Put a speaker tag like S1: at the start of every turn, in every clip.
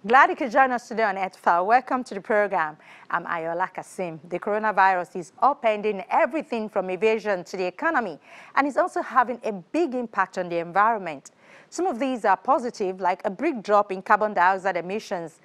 S1: Glad you could join us today on ETFA. Welcome to the program. I'm Ayola Kasim. The coronavirus is upending everything from aviation to the economy, and it's also having a big impact on the environment. Some of these are positive, like a big drop in carbon dioxide emissions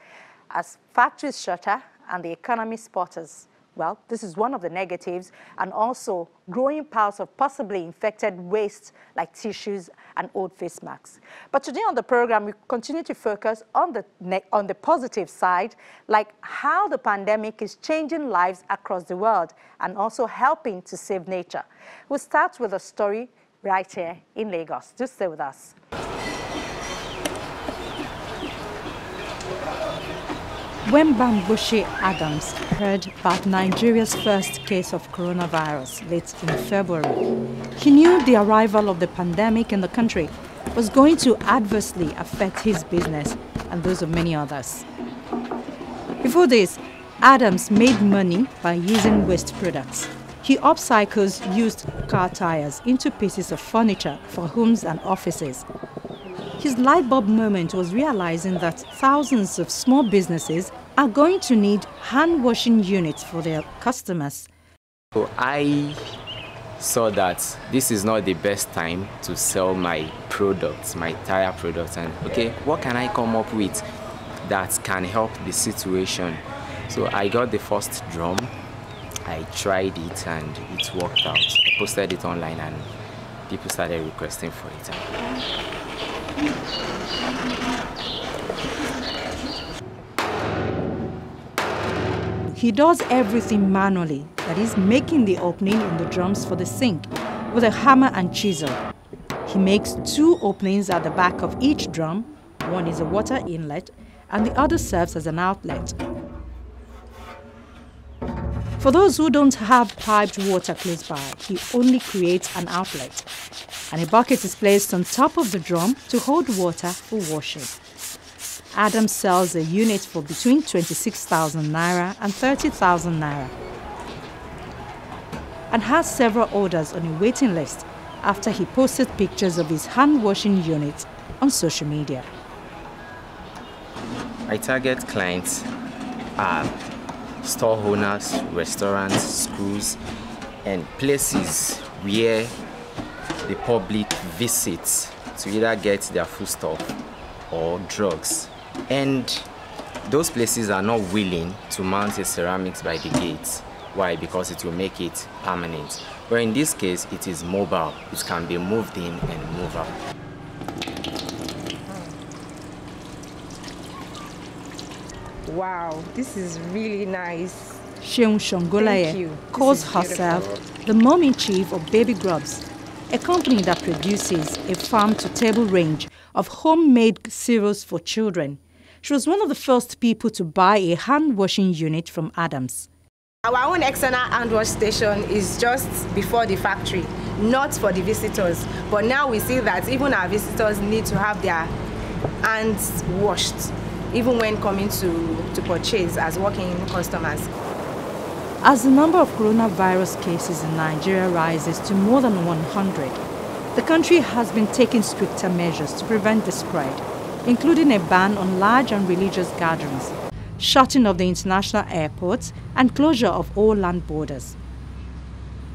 S1: as factories shutter and the economy sputters. Well, this is one of the negatives, and also growing piles of possibly infected waste like tissues and old face masks. But today on the program, we continue to focus on the positive side, like how the pandemic is changing lives across the world and also helping to save nature. We'll start with a story right here in Lagos. Just stay with us. When Bambushi Adams heard about Nigeria's first case of coronavirus late in February, he knew the arrival of the pandemic in the country was going to adversely affect his business and those of many others. Before this, Adams made money by using waste products. He upcycles used car tires into pieces of furniture for homes and offices. His light bulb moment was realizing that thousands of small businesses are going to need hand-washing units for their customers.
S2: So I saw that this is not the best time to sell my products, my tire products, and okay, what can I come up with that can help the situation? So I got the first drum, I tried it and it worked out. I posted it online and people started requesting for it.
S1: He does everything manually, that is, making the opening in the drums for the sink with a hammer and chisel. He makes two openings at the back of each drum. One is a water inlet and the other serves as an outlet. For those who don't have piped water close by, he only creates an outlet, and a bucket is placed on top of the drum to hold water for washing. Adam sells a unit for between 26,000 naira and 30,000 naira and has several orders on a waiting list after he posted pictures of his hand-washing unit on social media.
S2: My target clients are store owners, restaurants, schools, and places where the public visits to either get their foodstuff or drugs. And those places are not willing to mount a ceramics by the gates. Why? Because it will make it permanent. But in this case, it is mobile. It can be moved in and moved out.
S3: Wow, this is really nice.
S1: Sheung Shongolaye calls herself the mom-in-chief of Baby Grubs, a company that produces a farm-to-table range of homemade cereals for children. She was one of the first people to buy a hand-washing unit from Adams.
S3: Our own external hand wash station is just before the factory, not for the visitors. But now we see that even our visitors need to have their hands washed, even when coming to purchase as walking customers.
S1: As the number of coronavirus cases in Nigeria rises to more than 100, the country has been taking stricter measures to prevent the spread, including a ban on large and religious gatherings, shutting of the international airports, and closure of all land borders.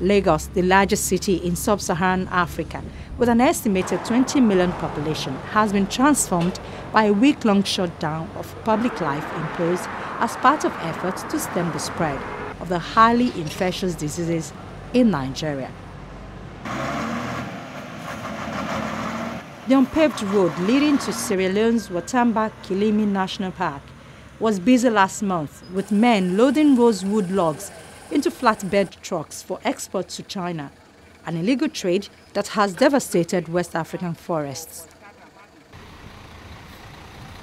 S1: Lagos, the largest city in sub-Saharan Africa, with an estimated 20 million population, has been transformed by a week-long shutdown of public life imposed as part of efforts to stem the spread of the highly infectious diseases in Nigeria. The unpaved road leading to Sierra Leone's Watamba-Kilimi National Park was busy last month with men loading rosewood logs into flatbed trucks for export to China, an illegal trade that has devastated West African forests.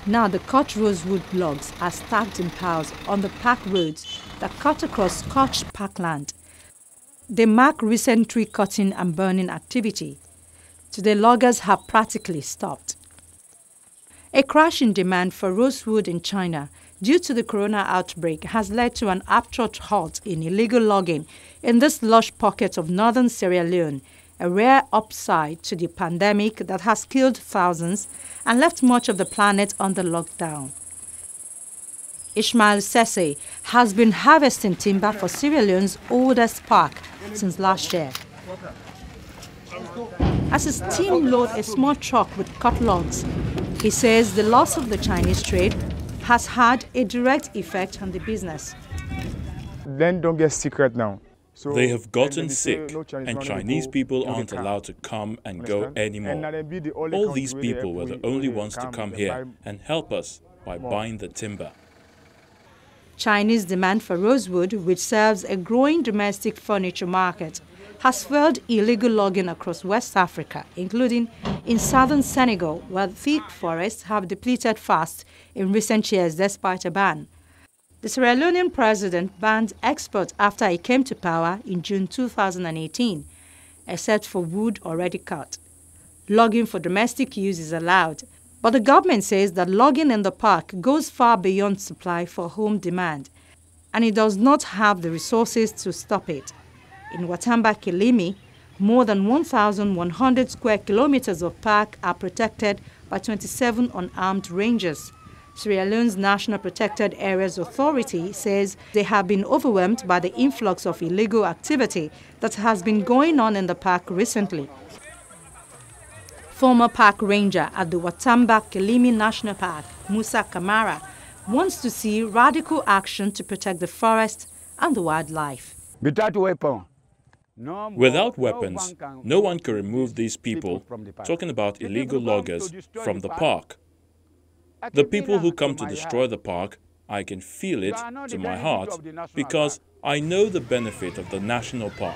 S1: Now the cut rosewood logs are stacked in piles on the park roads that cut across scorched parkland. They mark recent tree cutting and burning activity. Today, loggers have practically stopped. A crash in demand for rosewood in China due to the corona outbreak has led to an abrupt halt in illegal logging in this lush pocket of northern Sierra Leone, a rare upside to the pandemic that has killed thousands and left much of the planet under lockdown. Ismail Sese, has been harvesting timber for Sierra Leone's oldest park since last year. As his team load a small truck with cut logs, he says the loss of the Chinese trade has had a direct effect on the business.
S4: Then don't get sick right now. So
S5: they have gotten sick, and Chinese people aren't allowed to come and go anymore. All these people were the only ones to come here and help us by buying the timber.
S1: Chinese demand for rosewood, which serves a growing domestic furniture market, has fueled illegal logging across West Africa, including in southern Senegal, where thick forests have depleted fast in recent years despite a ban. The Sierra Leonean president banned exports after he came to power in June 2018, except for wood already cut. Logging for domestic use is allowed, but the government says that logging in the park goes far beyond supply for home demand, and it does not have the resources to stop it. In Watamba Kilimi, more than 1,100 square kilometers of park are protected by 27 unarmed rangers. Sierra Leone's National Protected Areas Authority says they have been overwhelmed by the influx of illegal activity that has been going on in the park recently. Former park ranger at the Watamba Kilimi National Park, Musa Kamara, wants to see radical action to protect the forest and the wildlife.
S5: Without weapons, no one can remove these people, talking about illegal loggers, from the park. The people who come to destroy the park, I can feel it to my heart because I know the benefit of the national park.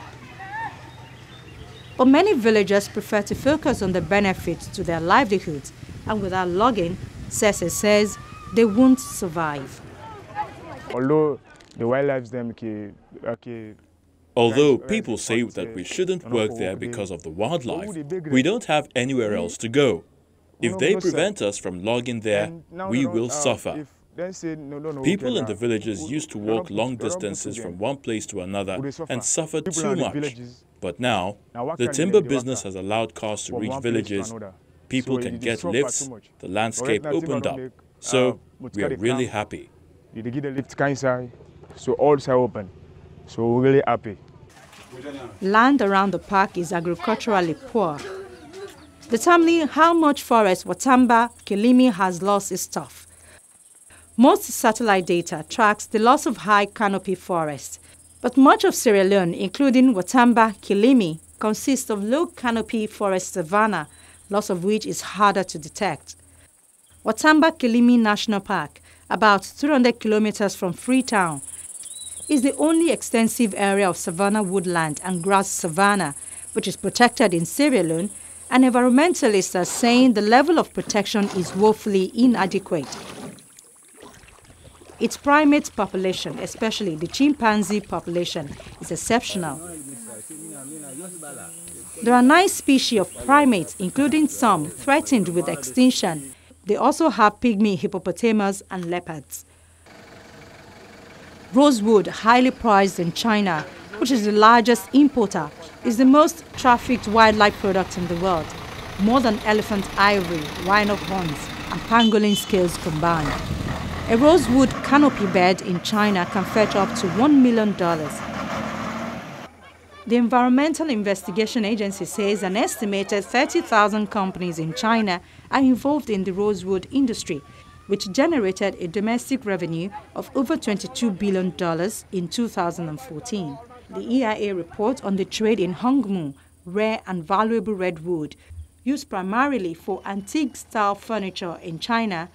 S1: But many villagers prefer to focus on the benefits to their livelihoods, and without logging, Sese says they won't survive.
S4: Although the wildlife
S5: Although people say that we shouldn't work there because of the wildlife, we don't have anywhere else to go. If they prevent us from logging there, we will suffer. People in the villages used to walk long distances from one place to another and suffered too much. But now, the timber business has allowed cars to reach villages, people can get lifts, the landscape opened up. So, we are really happy.
S4: So all are open. So we're really happy.
S1: Land around the park is agriculturally poor. Determining how much forest Watamba Kilimi has lost is tough. Most satellite data tracks the loss of high canopy forest, but much of Sierra Leone, including Watamba Kilimi, consists of low canopy forest savanna, loss of which is harder to detect. Watamba Kilimi National Park, about 200 kilometers from Freetown, is the only extensive area of savanna woodland and grass savanna which is protected in Sierra Leone, and environmentalists are saying the level of protection is woefully inadequate. Its primate population, especially the chimpanzee population, is exceptional. There are 9 species of primates, including some threatened with extinction. They also have pygmy hippopotamus and leopards. Rosewood, highly prized in China, which is the largest importer, is the most trafficked wildlife product in the world, more than elephant ivory, rhino horns, and pangolin scales combined. A rosewood canopy bed in China can fetch up to $1 million. The Environmental Investigation Agency says an estimated 30,000 companies in China are involved in the rosewood industry, which generated a domestic revenue of over $22 billion in 2014. The EIA report on the trade in hongmu, rare and valuable redwood, used primarily for antique-style furniture in China,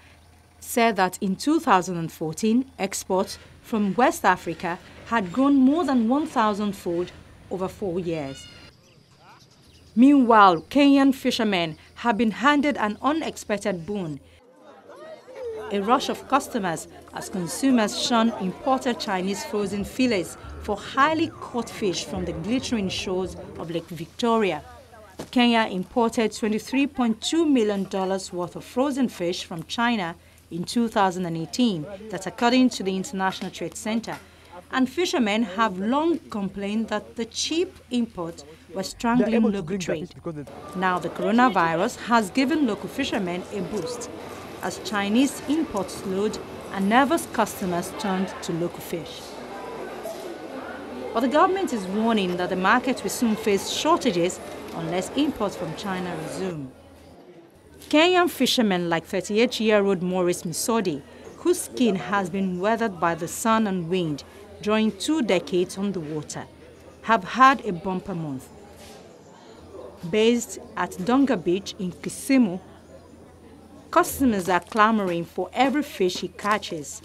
S1: said that in 2014, exports from West Africa had grown more than 1,000-fold over 4 years. Meanwhile, Kenyan fishermen have been handed an unexpected boon. A rush of customers as consumers shun imported Chinese frozen fillets for highly caught fish from the glittering shores of Lake Victoria. Kenya imported $23.2 million worth of frozen fish from China in 2018, that's according to the International Trade Center. And fishermen have long complained that the cheap imports were strangling local trade. Now the coronavirus has given local fishermen a boost, as Chinese imports slowed and nervous customers turned to local fish. But the government is warning that the market will soon face shortages unless imports from China resume. Kenyan fishermen like 38-year-old Maurice Misodi, whose skin has been weathered by the sun and wind during 2 decades on the water, have had a bumper month. Based at Donga Beach in Kisumu, customers are clamoring for every fish he catches.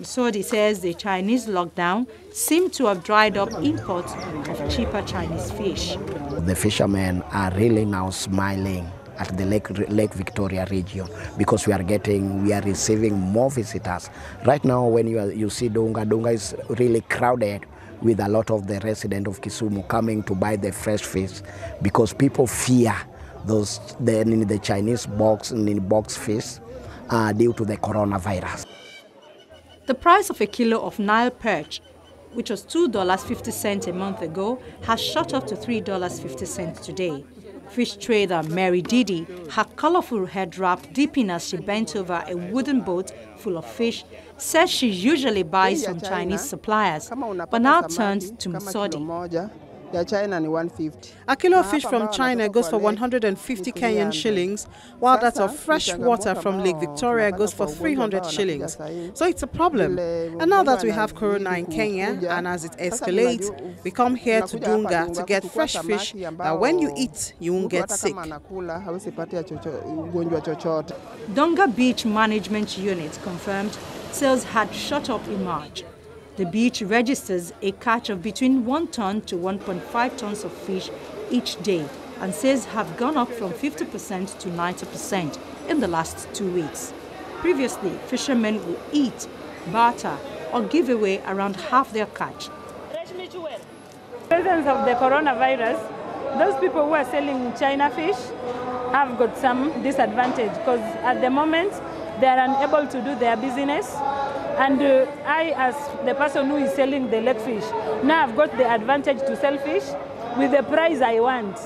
S1: Misodi says the Chinese lockdown seemed to have dried up imports of cheaper Chinese fish.
S6: The fishermen are really now smiling at the Lake Victoria region because we are receiving more visitors. Right now, when you see Donga is really crowded with a lot of the residents of Kisumu coming to buy the fresh fish because people fear the Chinese box fish due to the coronavirus.
S1: The price of a kilo of Nile perch, which was $2.50 a month ago, has shot up to $3.50 today. Fish trader Mary Didi, her colorful head wrap dipping as she bent over a wooden boat full of fish, says she usually buys from Chinese suppliers, but now turns to Misodi.
S7: A kilo of fish from China goes for 150 Kenyan shillings, while that of fresh water from Lake Victoria goes for 300 shillings. So it's a problem. And now that we have Corona in Kenya, and as it escalates, we come here to Dunga to get fresh fish that when you eat, you won't get sick.
S1: Donga Beach Management Unit confirmed sales had shot up in March. The beach registers a catch of between 1 ton to 1.5 tons of fish each day and sales have gone up from 50% to 90% in the last 2 weeks. Previously, fishermen would eat, barter or give away around half their catch.
S8: Presence of the coronavirus, those people who are selling China fish have got some disadvantage because at the moment they are unable to do their business. And I, as the person who is selling the lake fish, now I've got the advantage to sell fish with the price I want.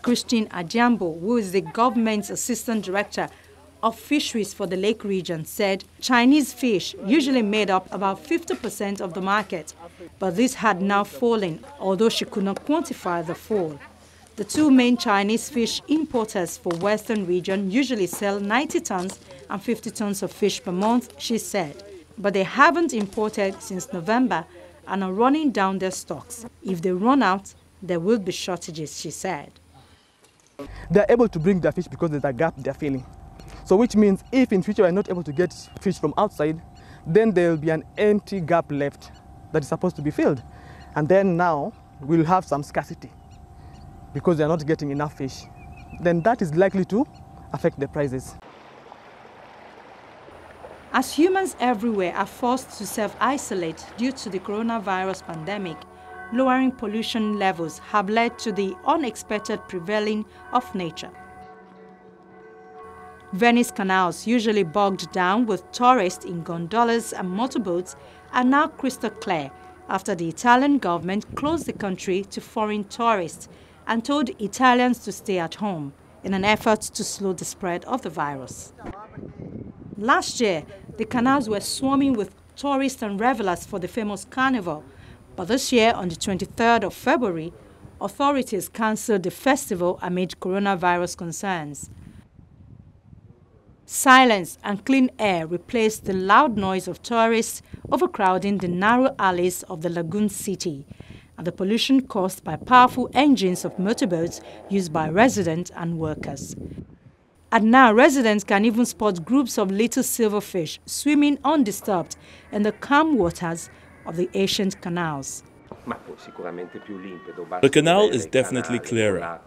S1: Christine Adjambo, who is the government's assistant director of fisheries for the lake region, said Chinese fish usually made up about 50% of the market, but this had now fallen, although she could not quantify the fall. The two main Chinese fish importers for Western region usually sell 90 tons and 50 tons of fish per month, she said. But they haven't imported since November and are running down their stocks. If they run out, there will be shortages, she said.
S9: They're able to bring their fish because there's a gap they're filling. So which means if in future we're not able to get fish from outside, then there will be an empty gap left that is supposed to be filled. And then now we'll have some scarcity because they're not getting enough fish. Then that is likely to affect the prices.
S1: As humans everywhere are forced to self-isolate due to the coronavirus pandemic, lowering pollution levels have led to the unexpected prevailing of nature. Venice Canals, usually bogged down with tourists in gondolas and motorboats, are now crystal clear after the Italian government closed the country to foreign tourists and told Italians to stay at home in an effort to slow the spread of the virus. Last year, the canals were swarming with tourists and revelers for the famous carnival, but this year, on the 23rd of February, authorities cancelled the festival amid coronavirus concerns. Silence and clean air replaced the loud noise of tourists overcrowding the narrow alleys of the lagoon city and the pollution caused by powerful engines of motorboats used by residents and workers. And now residents can even spot groups of little silverfish swimming undisturbed in the calm waters of the ancient canals.
S5: The canal is definitely clearer.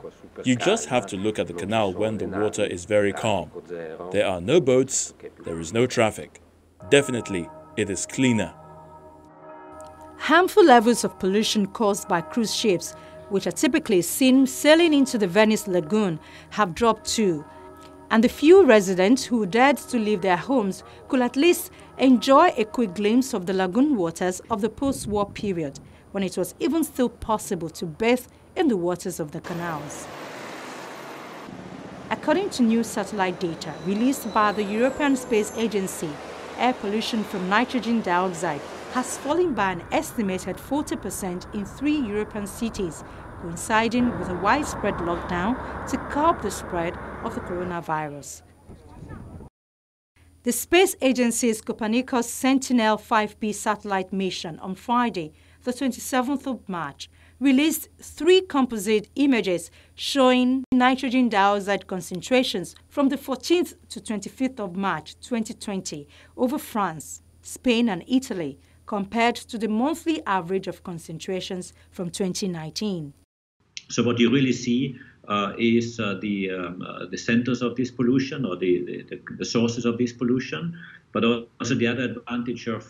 S5: You just have to look at the canal when the water is very calm. There are no boats, there is no traffic. Definitely, it is cleaner.
S1: Harmful levels of pollution caused by cruise ships, which are typically seen sailing into the Venice lagoon, have dropped too. And the few residents who dared to leave their homes could at least enjoy a quick glimpse of the lagoon waters of the post-war period, when it was even still possible to bathe in the waters of the canals. According to new satellite data released by the European Space Agency, air pollution from nitrogen dioxide has fallen by an estimated 40% in 3 European cities, coinciding with a widespread lockdown to curb the spread of the coronavirus. The space agency's Copernicus Sentinel-5B satellite mission on Friday, the 27th of March, released 3 composite images showing nitrogen dioxide concentrations from the 14th to 25th of March 2020 over France, Spain and Italy, compared to the monthly average of concentrations from 2019.
S10: So what you really see is the centers of this pollution, or the sources of this pollution. But also the other advantage of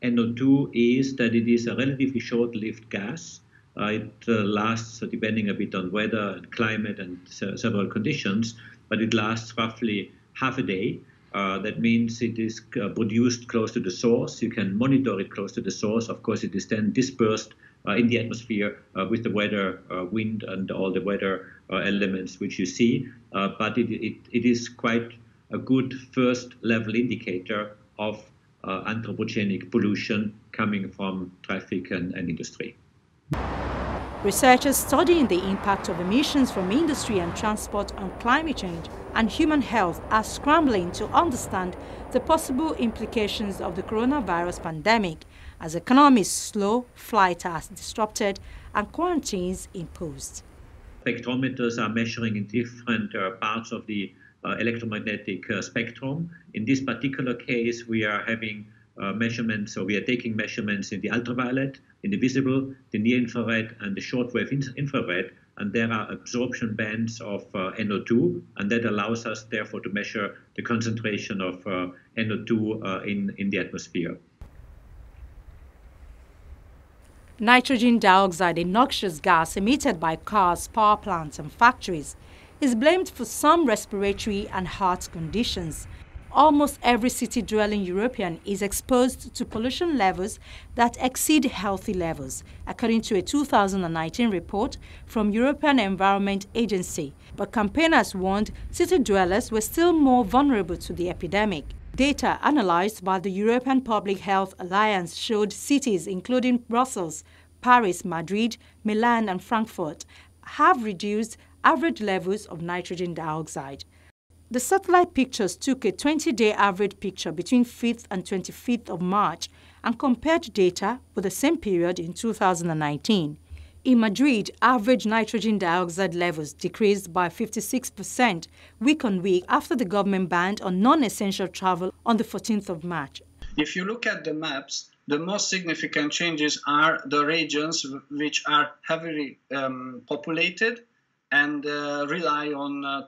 S10: NO2 is that it is a relatively short-lived gas. It lasts, depending a bit on weather and climate and several conditions, but it lasts roughly half a day. That means it is produced close to the source. You can monitor it close to the source. Of course, it is then dispersed in the atmosphere with the weather, wind, and all the weather elements which you see. But it is quite a good first-level indicator of anthropogenic pollution coming from traffic and industry.
S1: Researchers studying the impact of emissions from industry and transport on climate change and human health are scrambling to understand the possible implications of the coronavirus pandemic as economies slow, flight are disrupted, and quarantines imposed.
S10: Spectrometers are measuring in different parts of the electromagnetic spectrum. In this particular case, we are having measurements, so we are taking measurements in the ultraviolet, in the visible, the near-infrared, and the shortwave infrared, and there are absorption bands of NO2, and that allows us, therefore, to measure the concentration of NO2 in the atmosphere.
S1: Nitrogen dioxide, a noxious gas emitted by cars, power plants and factories, is blamed for some respiratory and heart conditions. Almost every city-dwelling European is exposed to pollution levels that exceed healthy levels, according to a 2019 report from European Environment Agency. But campaigners warned city dwellers were still more vulnerable to the epidemic. Data analyzed by the European Public Health Alliance showed cities including Brussels, Paris, Madrid, Milan and Frankfurt have reduced average levels of nitrogen dioxide. The satellite pictures took a 20-day average picture between 5th and 25th of March and compared data with the same period in 2019. In Madrid, average nitrogen dioxide levels decreased by 56% week on week after the government banned on non-essential travel on the 14th of March.
S11: If you look at the maps, the most significant changes are the regions which are heavily populated and rely on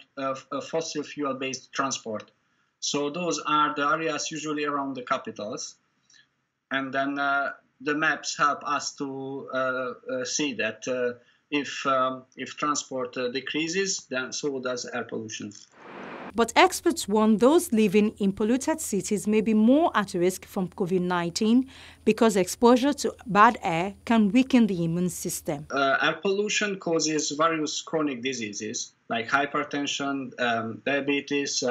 S11: fossil fuel-based transport. So those are the areas usually around the capitals. And then the maps help us to see that if transport decreases, then so does air pollution.
S1: But experts warn those living in polluted cities may be more at risk from COVID-19 because exposure to bad air can weaken the immune system.
S11: Air pollution causes various chronic diseases like hypertension, diabetes,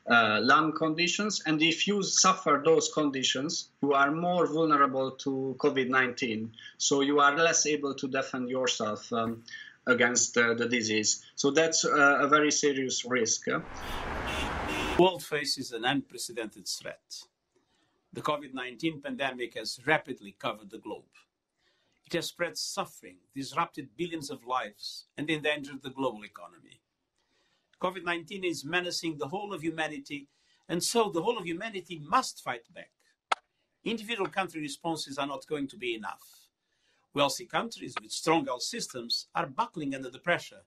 S11: lung conditions, and if you suffer those conditions, you are more vulnerable to COVID-19, so you are less able to defend yourself against the disease. So that's a very serious risk.
S12: The world faces an unprecedented threat. The COVID-19 pandemic has rapidly covered the globe. It has spread suffering, disrupted billions of lives, and endangered the global economy. COVID-19 is menacing the whole of humanity, and so the whole of humanity must fight back. Individual country responses are not going to be enough. Wealthy countries with strong health systems are buckling under the pressure.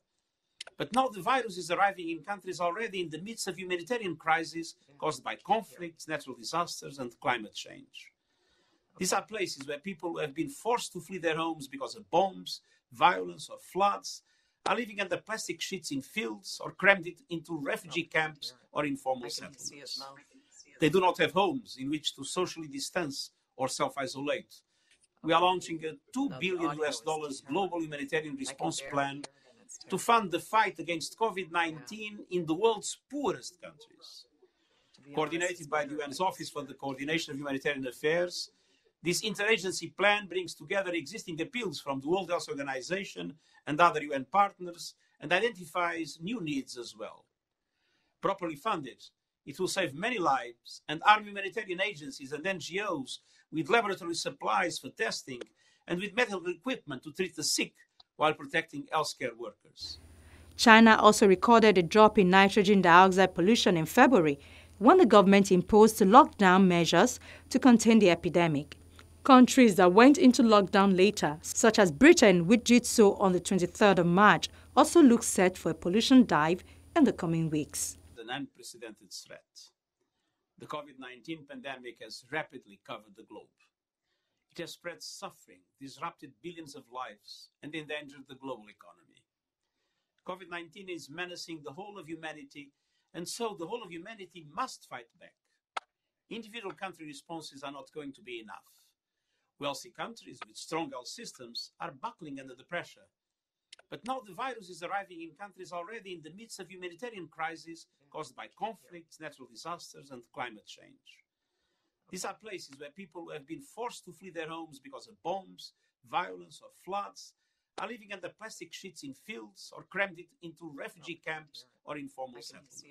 S12: But now the virus is arriving in countries already in the midst of humanitarian crises caused by conflicts, natural disasters, and climate change. These are places where people who have been forced to flee their homes because of bombs, violence, or floods are living under plastic sheets in fields or crammed into refugee camps or informal settlements. They do not have homes in which to socially distance or self-isolate. We are launching a $2 billion global humanitarian response plan to fund the fight against COVID-19 in the world's poorest countries. Coordinated by the UN's Office for the Coordination of Humanitarian Affairs, this interagency plan brings together existing appeals from the World Health Organization and other UN partners and identifies new needs as well. Properly funded, it will save many lives and arm humanitarian agencies and NGOs with laboratory supplies for testing and with medical equipment to treat the sick while protecting healthcare workers.
S1: China also recorded a drop in nitrogen dioxide pollution in February when the government imposed lockdown measures to contain the epidemic. Countries that went into lockdown later, such as Britain, which did so on the 23rd of March, also look set for a pollution dive in the coming weeks.
S12: An unprecedented threat. The COVID-19 pandemic has rapidly covered the globe. It has spread suffering, disrupted billions of lives, and endangered the global economy. COVID-19 is menacing the whole of humanity, and so the whole of humanity must fight back. Individual country responses are not going to be enough. Wealthy countries with strong health systems are buckling under the pressure. But now the virus is arriving in countries already in the midst of humanitarian crises caused by conflicts, natural disasters, and climate change. These are places where people who have been forced to flee their homes because of bombs, violence, or floods are living under plastic sheets in fields or crammed into refugee camps or informal settlements.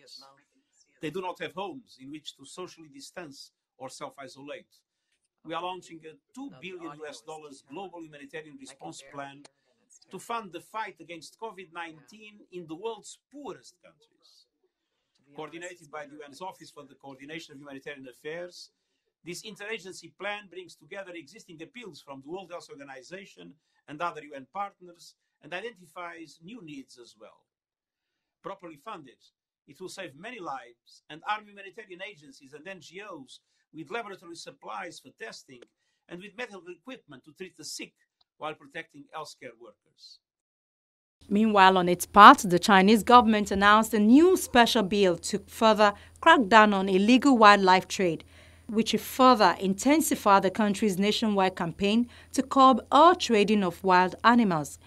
S12: They do not have homes in which to socially distance or self-isolate. We are launching a $2 billion global humanitarian response plan to fund the fight against COVID-19 in the world's poorest countries. Coordinated by the UN's Office for the Coordination of Humanitarian Affairs, this interagency plan brings together existing appeals from the World Health Organization and other UN partners and identifies new needs as well. Properly funded, it will save many lives and arm humanitarian agencies and NGOs with laboratory supplies for testing and with medical equipment to treat the sick while protecting healthcare workers.
S1: Meanwhile, on its part, the Chinese government announced a new special bill to further crack down on illegal wildlife trade, which will further intensify the country's nationwide campaign to curb all trading of wild animals.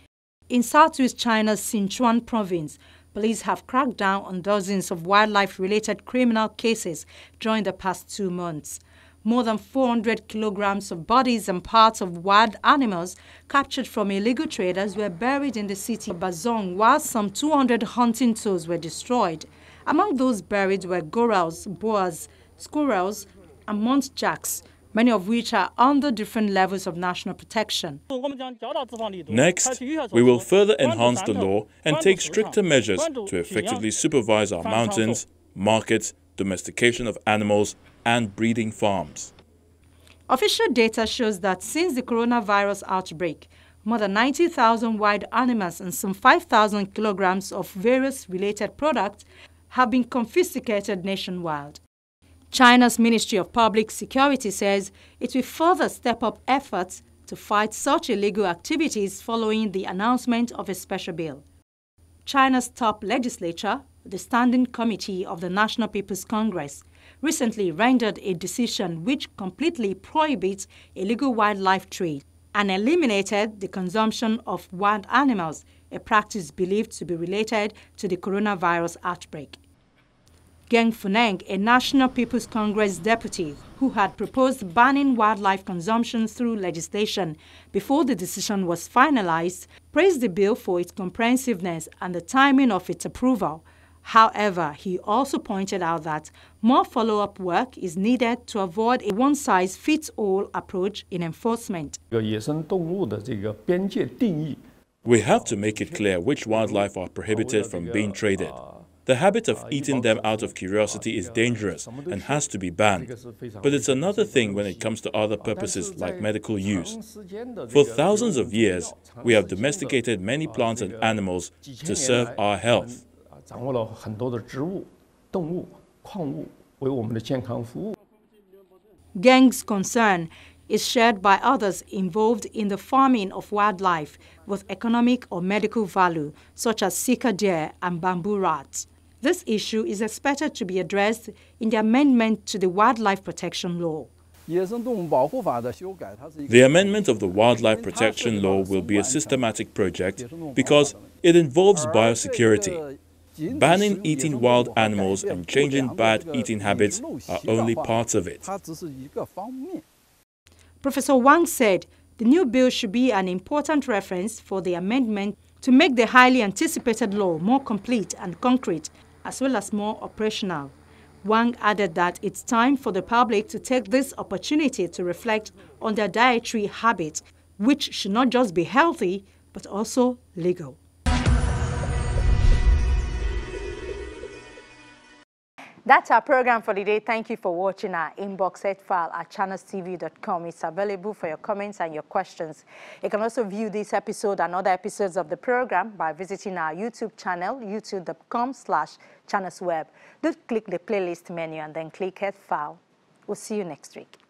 S1: In southwest China's Sichuan province, police have cracked down on dozens of wildlife-related criminal cases during the past 2 months. More than 400 kilograms of bodies and parts of wild animals captured from illegal traders were buried in the city of Bazong, while some 200 hunting tools were destroyed. Among those buried were gorals, boas, squirrels, and muntjacs, many of which are under different levels of national protection.
S5: Next, we will further enhance the law and take stricter measures to effectively supervise our mountains, markets, domestication of animals, and breeding farms.
S1: Official data shows that since the coronavirus outbreak, more than 90,000 wild animals and some 5,000 kilograms of various related products have been confiscated nationwide. China's Ministry of Public Security says it will further step up efforts to fight such illegal activities following the announcement of a special bill. China's top legislature, the Standing Committee of the National People's Congress, recently rendered a decision which completely prohibits illegal wildlife trade and eliminated the consumption of wild animals, a practice believed to be related to the coronavirus outbreak. Geng Funeng, a National People's Congress deputy who had proposed banning wildlife consumption through legislation before the decision was finalized, praised the bill for its comprehensiveness and the timing of its approval. However, he also pointed out that more follow-up work is needed to avoid a one-size-fits-all approach in enforcement.
S5: We have to make it clear which wildlife are prohibited from being traded. The habit of eating them out of curiosity is dangerous and has to be banned. But it's another thing when it comes to other purposes like medical use. For thousands of years, we have domesticated many plants and animals to serve our health.
S1: Geng's concern is shared by others involved in the farming of wildlife with economic or medical value, such as sika deer and bamboo rats. This issue is expected to be addressed in the amendment to the Wildlife Protection Law.
S5: The amendment of the Wildlife Protection Law will be a systematic project because it involves biosecurity. Banning eating wild animals and changing bad eating habits are only parts of it.
S1: Professor Wang said the new bill should be an important reference for the amendment to make the highly anticipated law more complete and concrete, as well as more operational. Wang added that it's time for the public to take this opportunity to reflect on their dietary habits, which should not just be healthy, but also legal. That's our program for the day. Thank you for watching our inbox head file at channelstv.com. It's available for your comments and your questions. You can also view this episode and other episodes of the program by visiting our YouTube channel, youtube.com/channelsweb. Do click the playlist menu and then click head file. We'll see you next week.